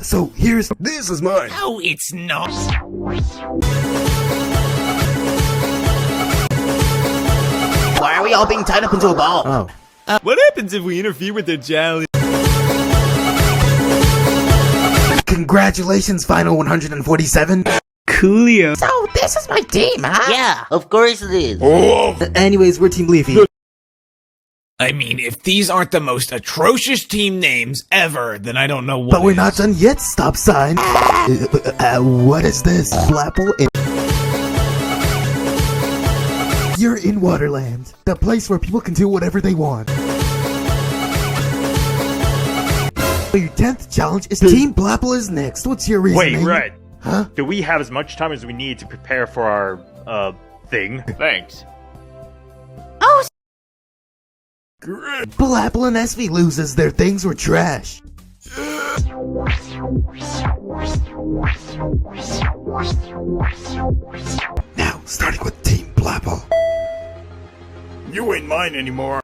So this is mine. No, it's not. Why are we all being tied up into a ball? Oh. What happens if we interfere with their challenge? Congratulations, Final 147. Coolio. So, this is my team, huh? Yeah, of course it is. Anyways, we're Team Leafy. I mean, if these aren't the most atrocious team names ever, then I don't know what. But we're not done yet, stop sign. What is this? Blapple in... You're in Waterland, the place where people can do whatever they want. Your 10th challenge is Team Blapple is next. What's your reasoning? Wait, Red. Huh? Do we have as much time as we need to prepare for our, thing? Thanks. Oh, Blapple and SV loses. Their things were trash. Now, starting with Team Blapple. You ain't mine anymore.